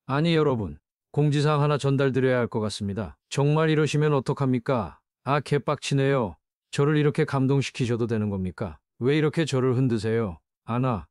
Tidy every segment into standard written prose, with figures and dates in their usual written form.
아니 여러분, 공지사항 하나 전달드려야 할 것 같습니다. 정말 이러시면 어떡합니까? 아, 개빡치네요. 저를 이렇게 감동시키셔도 되는 겁니까? 왜 이렇게 저를 흔드세요? 아나.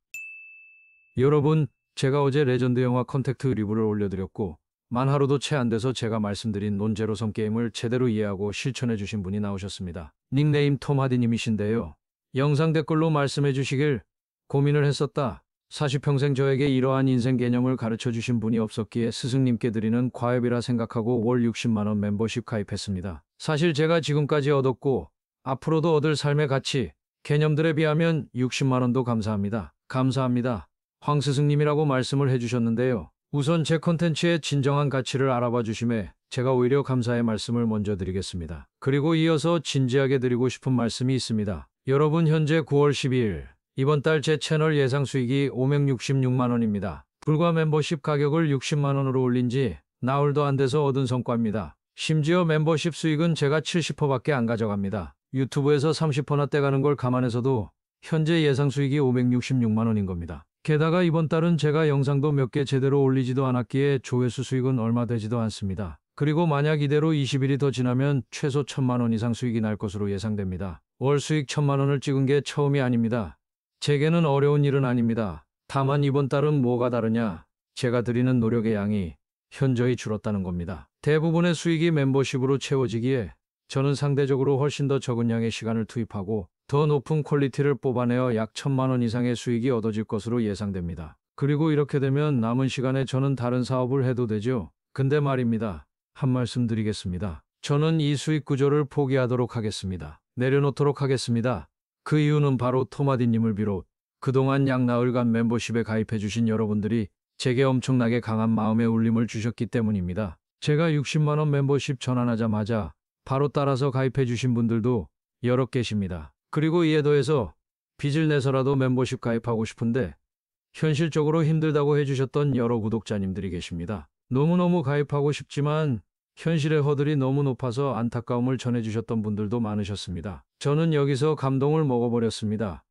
여러분, 제가 어제 레전드 영화 컨택트 리뷰를 올려드렸고 만 하루도 채 안 돼서 제가 말씀드린 논제로섬 게임을 제대로 이해하고 실천해 주신 분이 나오셨습니다. 닉네임 톰하디님이신데요. 영상 댓글로 말씀해 주시길 고민을 했었다. 40평생 저에게 이러한 인생 개념을 가르쳐 주신 분이 없었기에 스승님께 드리는 과외비라 생각하고 월 60만 원 멤버십 가입했습니다. 사실 제가 지금까지 얻었고 앞으로도 얻을 삶의 가치, 개념들에 비하면 60만 원도 감사합니다. 감사합니다. 황 스승님이라고 말씀을 해주셨는데요. 우선 제 콘텐츠의 진정한 가치를 알아봐 주심에 제가 오히려 감사의 말씀을 먼저 드리겠습니다. 그리고 이어서 진지하게 드리고 싶은 말씀이 있습니다. 여러분, 현재 9월 12일 이번 달 제 채널 예상 수익이 566만 원입니다. 불과 멤버십 가격을 60만 원으로 올린 지 나흘도 안 돼서 얻은 성과입니다. 심지어 멤버십 수익은 제가 70%밖에 안 가져갑니다. 유튜브에서 30%나 떼가는 걸 감안해서도 현재 예상 수익이 566만 원인 겁니다. 게다가 이번 달은 제가 영상도 몇 개 제대로 올리지도 않았기에 조회수 수익은 얼마 되지도 않습니다. 그리고 만약 이대로 20일이 더 지나면 최소 1,000만 원 이상 수익이 날 것으로 예상됩니다. 월 수익 1,000만 원을 찍은 게 처음이 아닙니다. 제게는 어려운 일은 아닙니다. 다만 이번 달은 뭐가 다르냐? 제가 드리는 노력의 양이 현저히 줄었다는 겁니다. 대부분의 수익이 멤버십으로 채워지기에 저는 상대적으로 훨씬 더 적은 양의 시간을 투입하고 더 높은 퀄리티를 뽑아내어 약 1,000만 원 이상의 수익이 얻어질 것으로 예상됩니다. 그리고 이렇게 되면 남은 시간에 저는 다른 사업을 해도 되죠. 근데 말입니다. 한 말씀 드리겠습니다. 저는 이 수익 구조를 포기하도록 하겠습니다. 내려놓도록 하겠습니다. 그 이유는 바로 토마디님을 비롯 그동안 약 나흘간 멤버십에 가입해주신 여러분들이 제게 엄청나게 강한 마음의 울림을 주셨기 때문입니다. 제가 60만 원 멤버십 전환하자마자 바로 따라서 가입해주신 분들도 여러 계십니다. 그리고 이에 더해서 빚을 내서라도 멤버십 가입하고 싶은데 현실적으로 힘들다고 해주셨던 여러 구독자님들이 계십니다. 너무너무 가입하고 싶지만 현실의 허들이 너무 높아서 안타까움을 전해주셨던 분들도 많으셨습니다. 저는 여기서 감동을 먹어버렸습니다.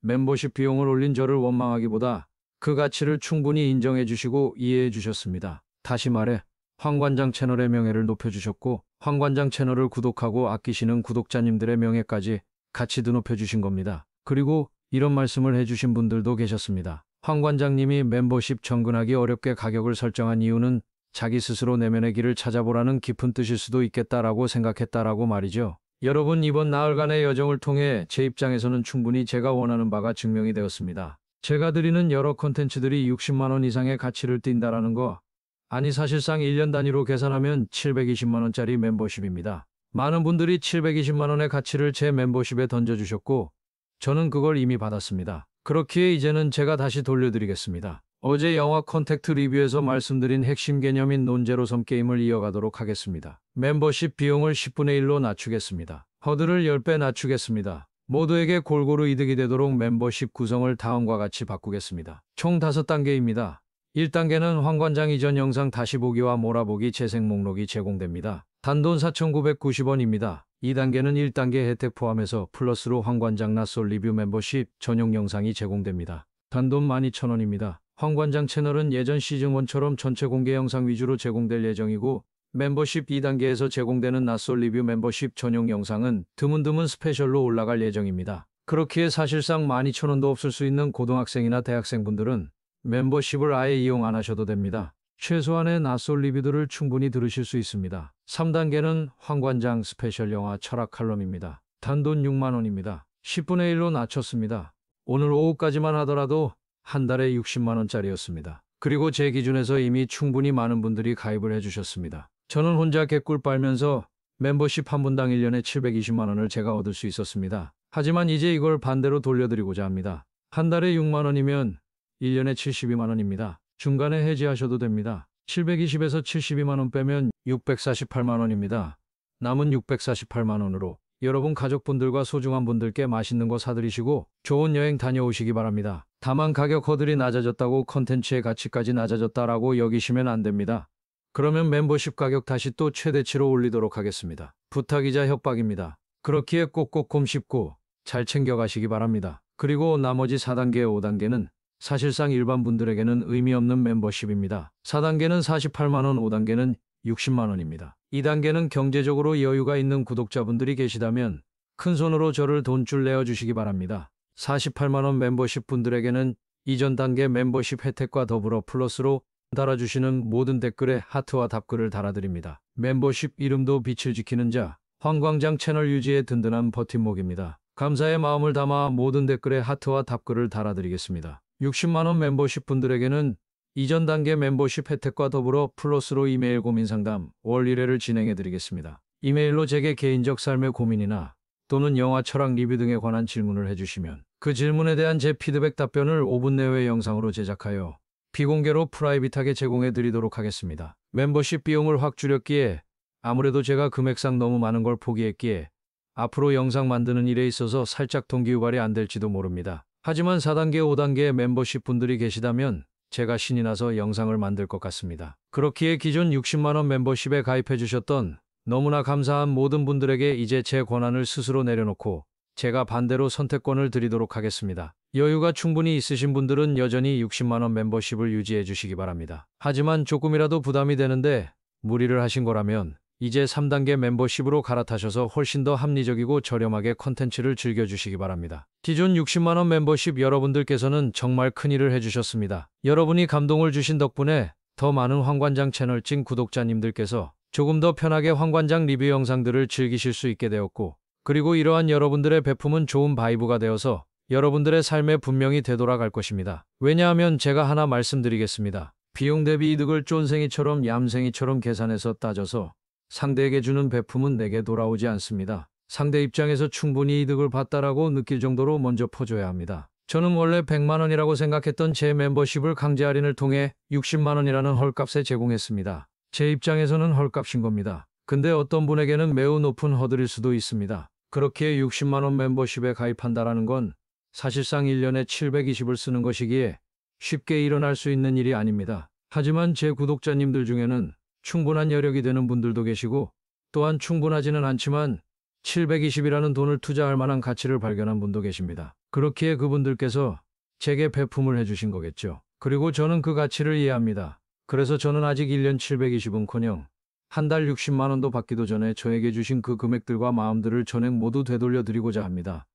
멤버십 비용을 올린 저를 원망하기보다 그 가치를 충분히 인정해 주시고 이해해 주셨습니다. 다시 말해 황관장 채널의 명예를 높여주셨고 황관장 채널을 구독하고 아끼시는 구독자님들의 명예까지 같이 드높여 주신 겁니다. 그리고 이런 말씀을 해주신 분들도 계셨습니다. 황관장님이 멤버십 정근하기 어렵게 가격을 설정한 이유는 자기 스스로 내면의 길을 찾아보라는 깊은 뜻일 수도 있겠다라고 생각했다라고 말이죠. 여러분, 이번 나흘간의 여정을 통해 제 입장에서는 충분히 제가 원하는 바가 증명이 되었습니다. 제가 드리는 여러 콘텐츠들이 60만 원 이상의 가치를 띈다라는 거, 아니 사실상 1년 단위로 계산하면 720만 원짜리 멤버십입니다. 많은 분들이 720만 원의 가치를 제 멤버십에 던져주셨고 저는 그걸 이미 받았습니다. 그렇기에 이제는 제가 다시 돌려드리겠습니다. 어제 영화 컨택트 리뷰에서 말씀드린 핵심 개념인 논제로섬 게임을 이어가도록 하겠습니다. 멤버십 비용을 10분의 1로 낮추겠습니다. 허들을 10배 낮추겠습니다. 모두에게 골고루 이득이 되도록 멤버십 구성을 다음과 같이 바꾸겠습니다. 총 5단계입니다. 1단계는 황관장 이전 영상 다시 보기와 몰아보기 재생 목록이 제공됩니다. 단돈 4,990원입니다. 2단계는 1단계 혜택 포함해서 플러스로 황관장 낯설 리뷰 멤버십 전용 영상이 제공됩니다. 단돈 12,000원입니다. 황관장 채널은 예전 시즌1처럼 전체 공개 영상 위주로 제공될 예정이고 멤버십 2단계에서 제공되는 낯설 리뷰 멤버십 전용 영상은 드문드문 스페셜로 올라갈 예정입니다. 그렇기에 사실상 12,000원도 없을 수 있는 고등학생이나 대학생분들은 멤버십을 아예 이용 안 하셔도 됩니다. 최소한의 낯설 리뷰들을 충분히 들으실 수 있습니다. 3단계는 황관장 스페셜 영화 철학 칼럼입니다. 단돈 6만 원입니다. 10분의 1로 낮췄습니다. 오늘 오후까지만 하더라도 한 달에 60만 원짜리였습니다. 그리고 제 기준에서 이미 충분히 많은 분들이 가입을 해주셨습니다. 저는 혼자 개꿀 빨면서 멤버십 한 분당 1년에 720만 원을 제가 얻을 수 있었습니다. 하지만 이제 이걸 반대로 돌려드리고자 합니다. 한 달에 6만 원이면 1년에 72만 원입니다. 중간에 해지하셔도 됩니다. 720에서 72만 원 빼면 648만 원입니다. 남은 648만 원으로 여러분 가족분들과 소중한 분들께 맛있는 거 사드리시고 좋은 여행 다녀오시기 바랍니다. 다만 가격 허들이 낮아졌다고 컨텐츠의 가치까지 낮아졌다라고 여기시면 안 됩니다. 그러면 멤버십 가격 다시 또 최대치로 올리도록 하겠습니다. 부탁이자 협박입니다. 그렇기에 꼭꼭 곰씹고 잘 챙겨가시기 바랍니다. 그리고 나머지 4단계, 5단계는 사실상 일반 분들에게는 의미 없는 멤버십입니다. 4단계는 48만 원, 5단계는 60만 원입니다. 2단계는 경제적으로 여유가 있는 구독자분들이 계시다면 큰 손으로 저를 돈줄 내어 주시기 바랍니다. 48만 원 멤버십 분들에게는 이전 단계 멤버십 혜택과 더불어 플러스로 달아주시는 모든 댓글에 하트와 답글을 달아드립니다. 멤버십 이름도 빛을 지키는 자, 황광장 채널 유지의 든든한 버팀목입니다. 감사의 마음을 담아 모든 댓글에 하트와 답글을 달아드리겠습니다. 60만 원 멤버십 분들에게는 이전 단계 멤버십 혜택과 더불어 플러스로 이메일 고민 상담 월 1회를 진행해 드리겠습니다. 이메일로 제게 개인적 삶의 고민이나 또는 영화 철학 리뷰 등에 관한 질문을 해주시면 그 질문에 대한 제 피드백 답변을 5분 내외 영상으로 제작하여 비공개로 프라이빗하게 제공해 드리도록 하겠습니다. 멤버십 비용을 확 줄였기에 아무래도 제가 금액상 너무 많은 걸 포기했기에 앞으로 영상 만드는 일에 있어서 살짝 동기유발이 안 될지도 모릅니다. 하지만 4단계, 5단계 멤버십 분들이 계시다면 제가 신이 나서 영상을 만들 것 같습니다. 그렇기에 기존 60만 원 멤버십에 가입해 주셨던 너무나 감사한 모든 분들에게 이제 제 권한을 스스로 내려놓고 제가 반대로 선택권을 드리도록 하겠습니다. 여유가 충분히 있으신 분들은 여전히 60만 원 멤버십을 유지해 주시기 바랍니다. 하지만 조금이라도 부담이 되는데 무리를 하신 거라면 이제 3단계 멤버십으로 갈아타셔서 훨씬 더 합리적이고 저렴하게 컨텐츠를 즐겨주시기 바랍니다. 기존 60만 원 멤버십 여러분들께서는 정말 큰일을 해주셨습니다. 여러분이 감동을 주신 덕분에 더 많은 황관장 채널 찐 구독자님들께서 조금 더 편하게 황관장 리뷰 영상들을 즐기실 수 있게 되었고, 그리고 이러한 여러분들의 배품은 좋은 바이브가 되어서 여러분들의 삶에 분명히 되돌아갈 것입니다. 왜냐하면 제가 하나 말씀드리겠습니다. 비용 대비 이득을 쫀생이처럼 얌생이처럼 계산해서 따져서 상대에게 주는 배품은 내게 돌아오지 않습니다. 상대 입장에서 충분히 이득을 봤다라고 느낄 정도로 먼저 퍼줘야 합니다. 저는 원래 100만 원이라고 생각했던 제 멤버십을 강제 할인을 통해 60만 원이라는 헐값에 제공했습니다. 제 입장에서는 헐값인 겁니다. 근데 어떤 분에게는 매우 높은 허들일 수도 있습니다. 그렇기에 60만 원 멤버십에 가입한다라는 건 사실상 1년에 720을 쓰는 것이기에 쉽게 일어날 수 있는 일이 아닙니다. 하지만 제 구독자님들 중에는 충분한 여력이 되는 분들도 계시고 또한 충분하지는 않지만 720이라는 돈을 투자할 만한 가치를 발견한 분도 계십니다. 그렇기에 그분들께서 제게 배품을 해주신 거겠죠. 그리고 저는 그 가치를 이해합니다. 그래서 저는 아직 1년 720은커녕 한 달 60만 원도 받기도 전에 저에게 주신 그 금액들과 마음들을 전액 모두 되돌려 드리고자 합니다.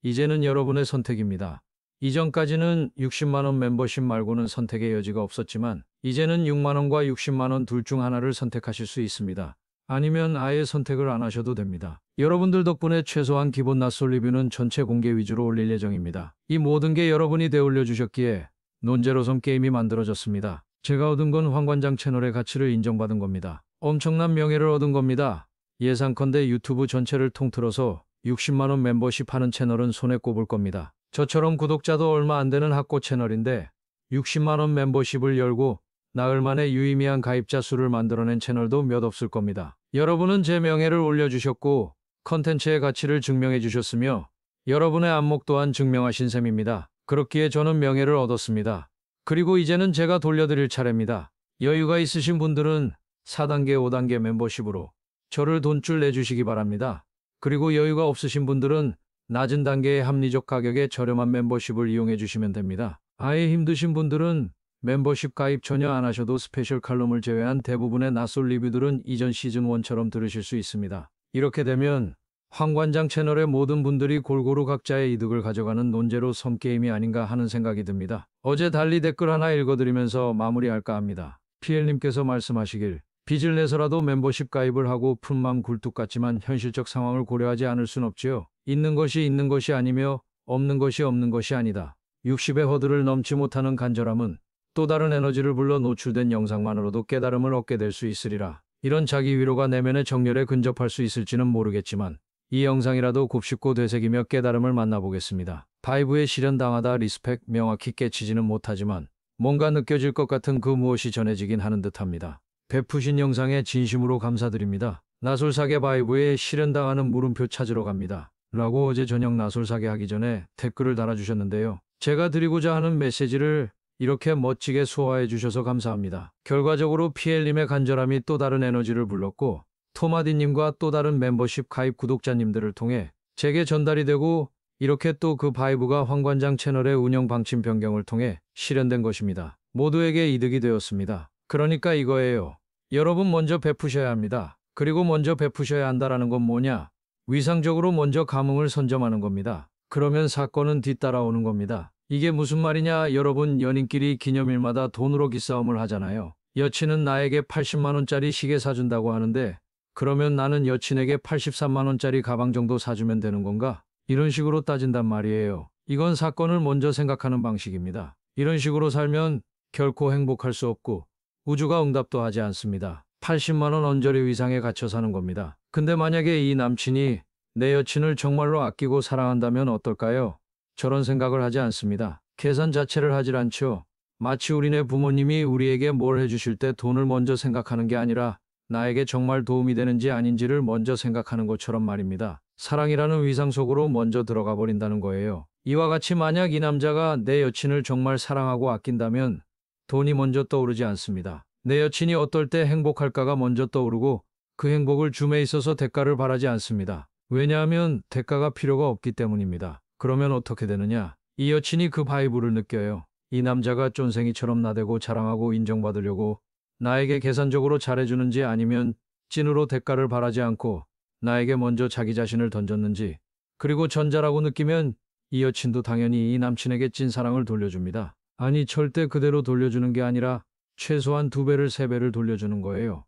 이제는 여러분의 선택입니다. 이전까지는 60만 원 멤버십 말고는 선택의 여지가 없었지만 이제는 6만 원과 60만 원 둘 중 하나를 선택하실 수 있습니다. 아니면 아예 선택을 안 하셔도 됩니다. 여러분들 덕분에 최소한 기본 낯설 리뷰는 전체 공개 위주로 올릴 예정입니다. 이 모든 게 여러분이 되올려 주셨기에 논제로선 게임이 만들어졌습니다. 제가 얻은 건 황관장 채널의 가치를 인정받은 겁니다. 엄청난 명예를 얻은 겁니다. 예상컨대 유튜브 전체를 통틀어서 60만 원 멤버십 하는 채널은 손에 꼽을 겁니다. 저처럼 구독자도 얼마 안 되는 학고 채널인데 60만 원 멤버십을 열고 나흘 만에 유의미한 가입자 수를 만들어낸 채널도 몇 없을 겁니다. 여러분은 제 명예를 올려주셨고 컨텐츠의 가치를 증명해 주셨으며 여러분의 안목 또한 증명하신 셈입니다. 그렇기에 저는 명예를 얻었습니다. 그리고 이제는 제가 돌려드릴 차례입니다. 여유가 있으신 분들은 4단계, 5단계 멤버십으로 저를 돈줄 내주시기 바랍니다. 그리고 여유가 없으신 분들은 낮은 단계의 합리적 가격에 저렴한 멤버십을 이용해 주시면 됩니다. 아예 힘드신 분들은 멤버십 가입 전혀 안 하셔도 스페셜 칼럼을 제외한 대부분의 낯설 리뷰들은 이전 시즌1처럼 들으실 수 있습니다. 이렇게 되면 황관장 채널의 모든 분들이 골고루 각자의 이득을 가져가는 논제로 섬게임이 아닌가 하는 생각이 듭니다. 어제 달리 댓글 하나 읽어드리면서 마무리할까 합니다. PL님께서 말씀하시길 빚을 내서라도 멤버십 가입을 하고 푼맘 굴뚝 같지만 현실적 상황을 고려하지 않을 순 없지요. 있는 것이 있는 것이 아니며 없는 것이 없는 것이 아니다. 60의 허들을 넘지 못하는 간절함은 또 다른 에너지를 불러 노출된 영상만으로도 깨달음을 얻게 될 수 있으리라. 이런 자기 위로가 내면의 정렬에 근접할 수 있을지는 모르겠지만 이 영상이라도 곱씹고 되새기며 깨달음을 만나보겠습니다. 바이브에 실현당하다 리스펙 명확히 깨치지는 못하지만 뭔가 느껴질 것 같은 그 무엇이 전해지긴 하는 듯합니다. 베푸신 영상에 진심으로 감사드립니다. 나솔사계 바이브에 실현당하는 물음표 찾으러 갑니다. 라고 어제 저녁 나솔사계 하기 전에 댓글을 달아주셨는데요. 제가 드리고자 하는 메시지를 이렇게 멋지게 소화해 주셔서 감사합니다. 결과적으로 PL님의 간절함이 또 다른 에너지를 불렀고 토마디님과 또 다른 멤버십 가입 구독자님들을 통해 제게 전달이 되고 이렇게 또 그 바이브가 황관장 채널의 운영 방침 변경을 통해 실현된 것입니다. 모두에게 이득이 되었습니다. 그러니까 이거예요. 여러분 먼저 베푸셔야 합니다. 그리고 먼저 베푸셔야 한다라는 건 뭐냐? 위상적으로 먼저 감흥을 선점하는 겁니다. 그러면 사건은 뒤따라오는 겁니다. 이게 무슨 말이냐? 여러분 연인끼리 기념일마다 돈으로 기싸움을 하잖아요. 여친은 나에게 80만 원짜리 시계 사준다고 하는데 그러면 나는 여친에게 83만 원짜리 가방 정도 사주면 되는 건가? 이런 식으로 따진단 말이에요. 이건 사건을 먼저 생각하는 방식입니다. 이런 식으로 살면 결코 행복할 수 없고 우주가 응답도 하지 않습니다. 80만 원 언저리 위상에 갇혀 사는 겁니다. 근데 만약에 이 남친이 내 여친을 정말로 아끼고 사랑한다면 어떨까요? 저런 생각을 하지 않습니다. 계산 자체를 하질 않죠. 마치 우리네 부모님이 우리에게 뭘 해주실 때 돈을 먼저 생각하는 게 아니라 나에게 정말 도움이 되는지 아닌지를 먼저 생각하는 것처럼 말입니다. 사랑이라는 위상 속으로 먼저 들어가 버린다는 거예요. 이와 같이 만약 이 남자가 내 여친을 정말 사랑하고 아낀다면 돈이 먼저 떠오르지 않습니다. 내 여친이 어떨 때 행복할까가 먼저 떠오르고 그 행복을 줌에 있어서 대가를 바라지 않습니다. 왜냐하면 대가가 필요가 없기 때문입니다. 그러면 어떻게 되느냐? 이 여친이 그 바이브를 느껴요. 이 남자가 쫀생이처럼 나대고 자랑하고 인정받으려고 나에게 계산적으로 잘해주는지 아니면 찐으로 대가를 바라지 않고 나에게 먼저 자기 자신을 던졌는지, 그리고 전자라고 느끼면 이 여친도 당연히 이 남친에게 찐 사랑을 돌려줍니다. 아니 절대 그대로 돌려주는 게 아니라 최소한 2배를 3배를 돌려주는 거예요.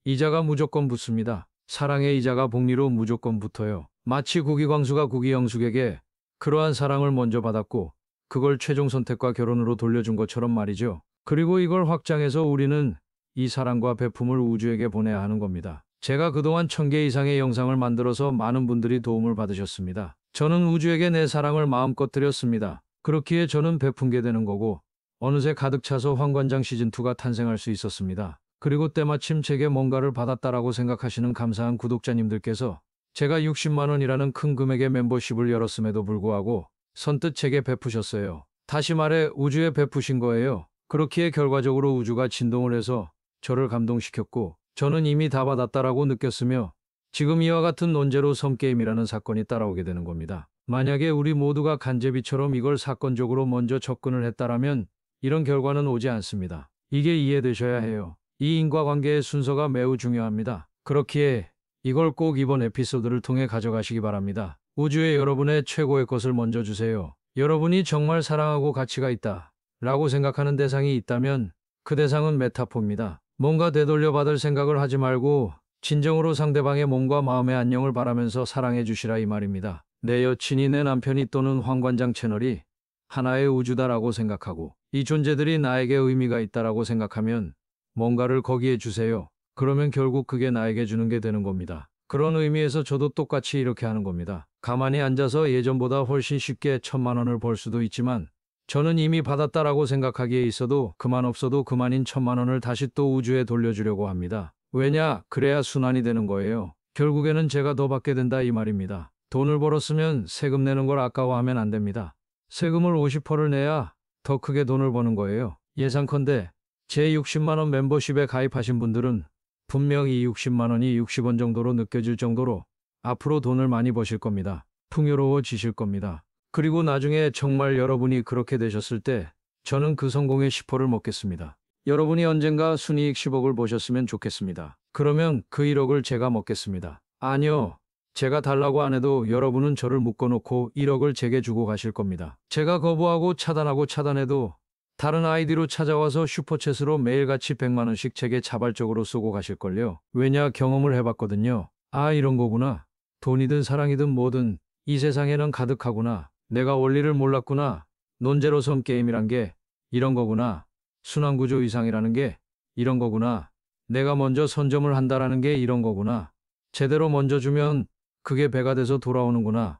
이자가 무조건 붙습니다. 사랑의 이자가 복리로 무조건 붙어요. 마치 구기광수가 구기영숙에게 그러한 사랑을 먼저 받았고 그걸 최종 선택과 결혼으로 돌려준 것처럼 말이죠. 그리고 이걸 확장해서 우리는 이 사랑과 베품을 우주에게 보내야 하는 겁니다. 제가 그동안 1000개 이상의 영상을 만들어서 많은 분들이 도움을 받으셨습니다. 저는 우주에게 내 사랑을 마음껏 드렸습니다. 그렇기에 저는 베푼 게 되는 거고 어느새 가득 차서 황관장 시즌2가 탄생할 수 있었습니다. 그리고 때마침 제게 뭔가를 받았다라고 생각하시는 감사한 구독자님들께서 제가 60만 원이라는 큰 금액의 멤버십을 열었음에도 불구하고 선뜻 제게 베푸셨어요. 다시 말해 우주에 베푸신 거예요. 그렇기에 결과적으로 우주가 진동을 해서 저를 감동시켰고 저는 이미 다 받았다라고 느꼈으며 지금 이와 같은 논제로 섬게임이라는 사건이 따라오게 되는 겁니다. 만약에 우리 모두가 간제비처럼 이걸 사건적으로 먼저 접근을 했다라면 이런 결과는 오지 않습니다. 이게 이해되셔야 해요. 이 인과관계의 순서가 매우 중요합니다. 그렇기에 이걸 꼭 이번 에피소드를 통해 가져가시기 바랍니다. 우주에 여러분의 최고의 것을 먼저 주세요. 여러분이 정말 사랑하고 가치가 있다 라고 생각하는 대상이 있다면 그 대상은 메타포입니다. 뭔가 되돌려 받을 생각을 하지 말고 진정으로 상대방의 몸과 마음의 안녕을 바라면서 사랑해 주시라 이 말입니다. 내 여친이 내 남편이 또는 황관장 채널이 하나의 우주다라고 생각하고 이 존재들이 나에게 의미가 있다라고 생각하면 뭔가를 거기에 주세요. 그러면 결국 그게 나에게 주는 게 되는 겁니다. 그런 의미에서 저도 똑같이 이렇게 하는 겁니다. 가만히 앉아서 예전보다 훨씬 쉽게 1000만 원을 벌 수도 있지만 저는 이미 받았다라고 생각하기에 있어도 그만 없어도 그만인 1000만 원을 다시 또 우주에 돌려주려고 합니다. 왜냐? 그래야 순환이 되는 거예요. 결국에는 제가 더 받게 된다 이 말입니다. 돈을 벌었으면 세금 내는 걸 아까워하면 안 됩니다. 세금을 50%를 내야 더 크게 돈을 버는 거예요. 예상컨대 제 60만 원 멤버십에 가입하신 분들은 분명히 60만 원이 60원 정도로 느껴질 정도로 앞으로 돈을 많이 버실 겁니다. 풍요로워지실 겁니다. 그리고 나중에 정말 여러분이 그렇게 되셨을 때 저는 그 성공의 10%를 먹겠습니다. 여러분이 언젠가 순이익 10억을 보셨으면 좋겠습니다. 그러면 그 1억을 제가 먹겠습니다. 아니요. 제가 달라고 안 해도 여러분은 저를 묶어놓고 1억을 제게 주고 가실 겁니다. 제가 거부하고 차단해도 다른 아이디로 찾아와서 슈퍼챗으로 매일같이 100만 원씩 제게 자발적으로 쏘고 가실걸요. 왜냐? 경험을 해봤거든요. 아 이런 거구나. 돈이든 사랑이든 뭐든 이 세상에는 가득하구나. 내가 원리를 몰랐구나. 논제로섬 게임이란 게 이런 거구나. 순환구조 이상이라는 게 이런 거구나. 내가 먼저 선점을 한다라는 게 이런 거구나. 제대로 먼저 주면 그게 배가 돼서 돌아오는구나.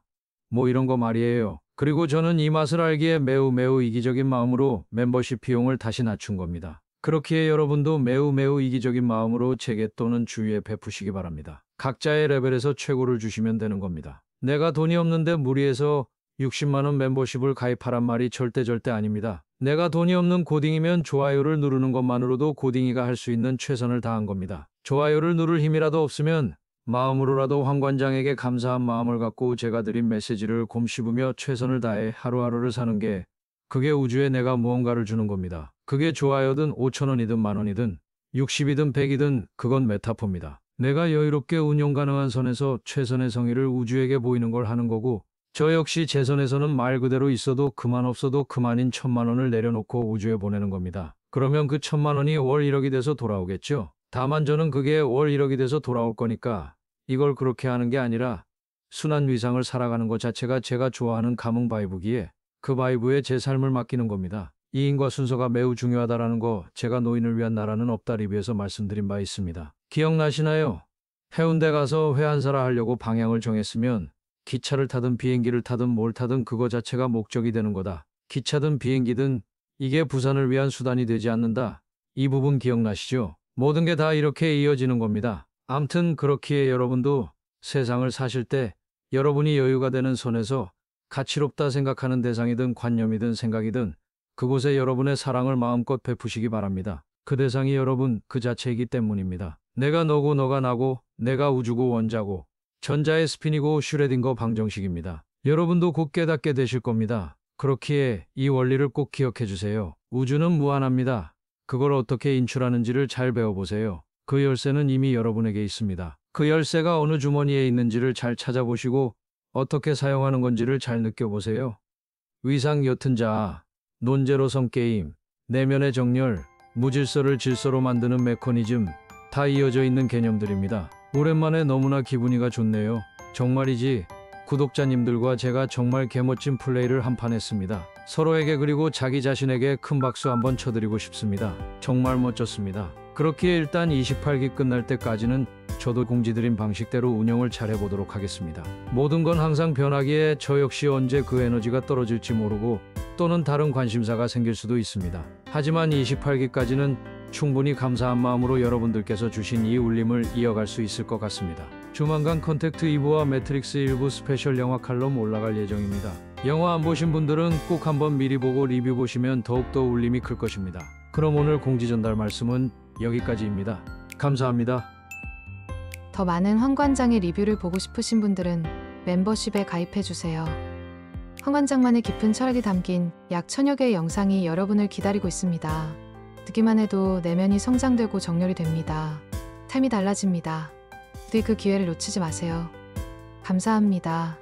뭐 이런 거 말이에요. 그리고 저는 이 맛을 알기에 매우 이기적인 마음으로 멤버십 비용을 다시 낮춘 겁니다. 그렇기에 여러분도 매우 이기적인 마음으로 제게 또는 주위에 베푸시기 바랍니다. 각자의 레벨에서 최고를 주시면 되는 겁니다. 내가 돈이 없는데 무리해서 60만 원 멤버십을 가입하란 말이 절대 아닙니다. 내가 돈이 없는 고딩이면 좋아요를 누르는 것만으로도 고딩이가 할 수 있는 최선을 다한 겁니다. 좋아요를 누를 힘이라도 없으면 마음으로라도 황 관장에게 감사한 마음을 갖고 제가 드린 메시지를 곰씹으며 최선을 다해 하루하루를 사는 게 그게 우주에 내가 무언가를 주는 겁니다. 그게 좋아요든 5천 원이든 만 원이든 60이든 100이든 그건 메타포입니다. 내가 여유롭게 운용 가능한 선에서 최선의 성의를 우주에게 보이는 걸 하는 거고 저 역시 제 선에서는 말 그대로 있어도 그만 없어도 그만인 1,000만 원을 내려놓고 우주에 보내는 겁니다. 그러면 그 1,000만 원이 월 1억이 돼서 돌아오겠죠? 다만 저는 그게 월 1억이 돼서 돌아올 거니까 이걸 그렇게 하는 게 아니라 순한 위상을 살아가는 것 자체가 제가 좋아하는 감흥 바이브기에 그 바이브에 제 삶을 맡기는 겁니다. 이인과 순서가 매우 중요하다라는 거 제가 노인을 위한 나라는 없다 리뷰에서 말씀드린 바 있습니다. 기억나시나요? 해운대 가서 회 한 사라 하려고 방향을 정했으면 기차를 타든 비행기를 타든 뭘 타든 그거 자체가 목적이 되는 거다. 기차든 비행기든 이게 부산을 위한 수단이 되지 않는다. 이 부분 기억나시죠? 모든 게 다 이렇게 이어지는 겁니다. 암튼 그렇기에 여러분도 세상을 사실 때 여러분이 여유가 되는 선에서 가치롭다 생각하는 대상이든 관념이든 생각이든 그곳에 여러분의 사랑을 마음껏 베푸시기 바랍니다. 그 대상이 여러분 그 자체이기 때문입니다. 내가 너고 너가 나고 내가 우주고 원자고 전자의 스핀이고 슈레딩거 방정식입니다. 여러분도 곧 깨닫게 되실 겁니다. 그렇기에 이 원리를 꼭 기억해 주세요. 우주는 무한합니다. 그걸 어떻게 인출하는지를 잘 배워보세요. 그 열쇠는 이미 여러분에게 있습니다. 그 열쇠가 어느 주머니에 있는지를 잘 찾아보시고 어떻게 사용하는 건지를 잘 느껴보세요. 위상 옅은 자아, 논제로성 게임, 내면의 정렬, 무질서를 질서로 만드는 메커니즘 다 이어져 있는 개념들입니다. 오랜만에 너무나 기분이가 좋네요. 정말이지 구독자님들과 제가 정말 개멋진 플레이를 한판 했습니다. 서로에게 그리고 자기 자신에게 큰 박수 한번 쳐드리고 싶습니다. 정말 멋졌습니다. 그렇기에 일단 28기 끝날 때까지는 저도 공지드린 방식대로 운영을 잘 해보도록 하겠습니다. 모든 건 항상 변하기에 저 역시 언제 그 에너지가 떨어질지 모르고 또는 다른 관심사가 생길 수도 있습니다. 하지만 28기까지는 충분히 감사한 마음으로 여러분들께서 주신 이 울림을 이어갈 수 있을 것 같습니다. 조만간 컨택트 2부와 매트릭스 1부 스페셜 영화 칼럼 올라갈 예정입니다. 영화 안 보신 분들은 꼭 한번 미리 보고 리뷰 보시면 더욱더 울림이 클 것입니다. 그럼 오늘 공지 전달 말씀은 여기까지입니다. 감사합니다. 더 많은 황 관장의 리뷰를 보고 싶으신 분들은 멤버십에 가입해주세요. 황 관장만의 깊은 철학이 담긴 약 1000여 개의 영상이 여러분을 기다리고 있습니다. 듣기만 해도 내면이 성장되고 정렬이 됩니다. 삶이 달라집니다. 부디 그 기회를 놓치지 마세요. 감사합니다.